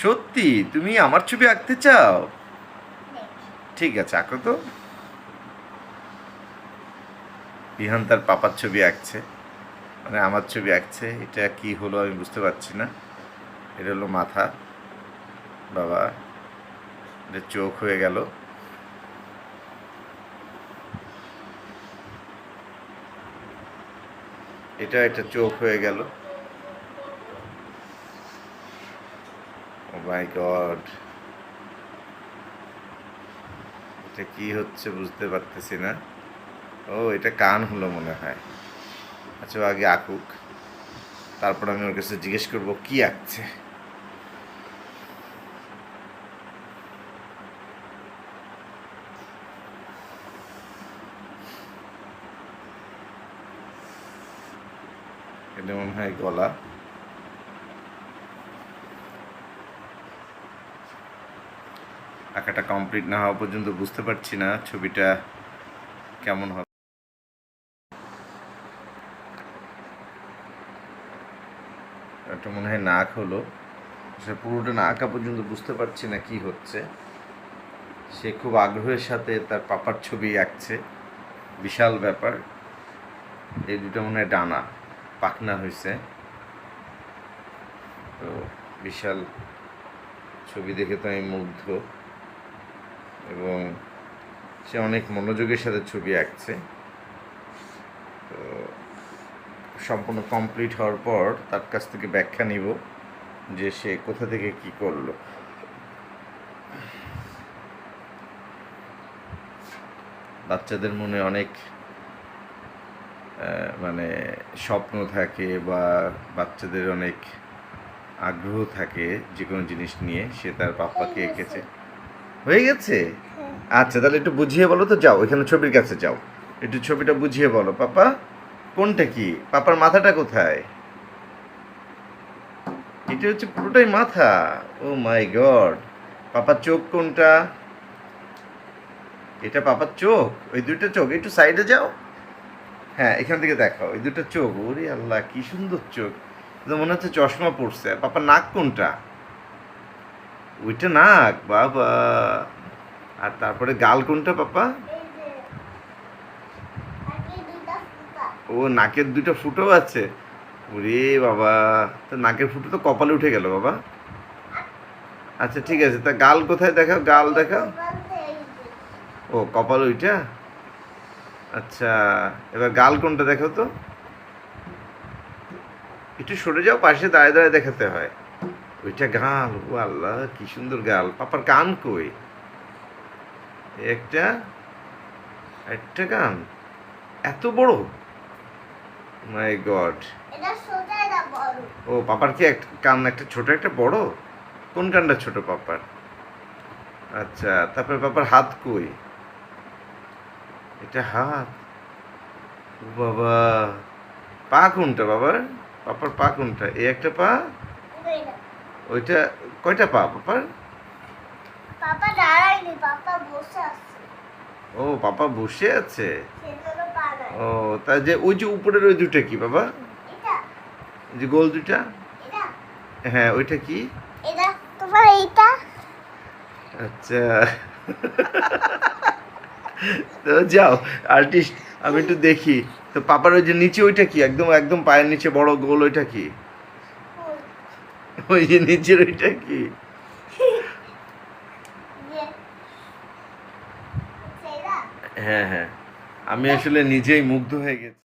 সত্যি তুমি আমার ছবি আঁকতে চাও? ঠিক আছে, আঁকো তো। বিহান তার পাপার ছবি আঁকছে, মানে আমার ছবি আঁকছে। এটা কি হলো আমি বুঝতে পারছি না। এটা হলো মাথা, বাবা এটা চোখ হয়ে গেল। এটা একটা চোখ হয়ে গেল। ও মাই গড, এটা কি হচ্ছে বুঝতে পারতেছি না। ও এটা কান হলো মনে হয়। আচ্ছা আগে আঁকুক, তারপর আমি ওর কাছে জিজ্ঞেস করবো কি আঁকছে। এটা মনে হয় গলা। আঁকাটা কমপ্লিট না হওয়া পর্যন্ত বুঝতে পারছি না ছবিটা কেমন হবে। এটা মনে হয় নাক হলো। সে পুরোটা না আঁকা পর্যন্ত বুঝতে পারছি না কি হচ্ছে। সে খুব আগ্রহের সাথে তার পাপার ছবি আঁকছে। বিশাল ব্যাপার। এই দুটো মনে হয় ডানা, পাখনা হয়েছে। তো বিশাল ছবি দেখে তো আমি মুগ্ধ, এবং সে অনেক মনোযোগের সাথে ছবি আঁকছে। তো সম্পূর্ণ কমপ্লিট হওয়ার পর তার কাছ থেকে ব্যাখ্যা নিব যে সে কোথা থেকে কি করলো। বাচ্চাদের মনে অনেক মানে স্বপ্ন থাকে, বা বাচ্চাদের অনেক আগ্রহ থাকে যে কোনো জিনিস নিয়ে। সে তার পাপ্পাকে এঁকেছে। হয়ে গেছে? আচ্ছা তাহলে একটু বুঝিয়ে বলো তো। যাও এখানে ছবির কাছে যাও, একটু ছবিটা বুঝিয়ে বলো। পাপা কোনটা কি? পাপার মাথাটা কোথায়? এটা হচ্ছে পুরোটাই মাথা। ও মাই গড। পাপার চোখ কোনটা? এটা পাপার চোখ। ওই দুটো চোখ, একটু সাইডে যাও। হ্যাঁ এখান থেকে দেখাও, ওই দুটো চোখ। ওরে আল্লাহ কি সুন্দর চোখ, তো মনে হচ্ছে চশমা পড়ছে। আর পাপার নাক কোনটা? ওইটা নাক, বাবা। আর তারপরে গাল কোনটা পাপা? ও নাকের দুটো ফুটো আছে। ওরে বাবা, তো নাকের ফুটো তো কপালে উঠে গেল বাবা। আচ্ছা ঠিক আছে, তা গাল কোথায় দেখাও, গাল দেখাও। ও কপাল ওইটা। আচ্ছা এবার গাল কোনটা দেখাও তো। একটু সরে যাও, পাশে দাঁড়িয়ে দাঁড়িয়ে দেখাতে হয়। ওইটা গাল। ও আল্লাহ কি সুন্দর গাল। পাপার কান কই? একটা, একটা কান এত বড়, মাই গড। ও পাপার কি একটা কান একটা ছোট একটা বড়? কোন কানটা ছোট পাপার? আচ্ছা তারপরে পাপার হাত কই? এটা হাত। ও বাবা, পা কোনটা বাবার? পাপার পা কোনটা? এই একটা পা, ওইটা। কয়টা পা পাপার? পাপা দাঁড়ায়নি, পাপা বসে আছে। ও পাপা বসে আছে। ও তা যে ওই যে উপরের ওই দুটো কি বাবা? এটা যে গোল দুটা। এটা হ্যাঁ ওইটা কি? এটা তোমার এইটা। আচ্ছা তো যাও আর্টিস্ট, আমি একটু দেখি। তো পাপার ওই যে নিচে ওইটা কি? একদম একদম পায়ের নিচে বড় গোল ওইটা কি? ওই যে নিচের ওইটা কি? হ্যাঁ হ্যাঁ, আমি আসলে নিজেই মুগ্ধ হয়ে গেছি।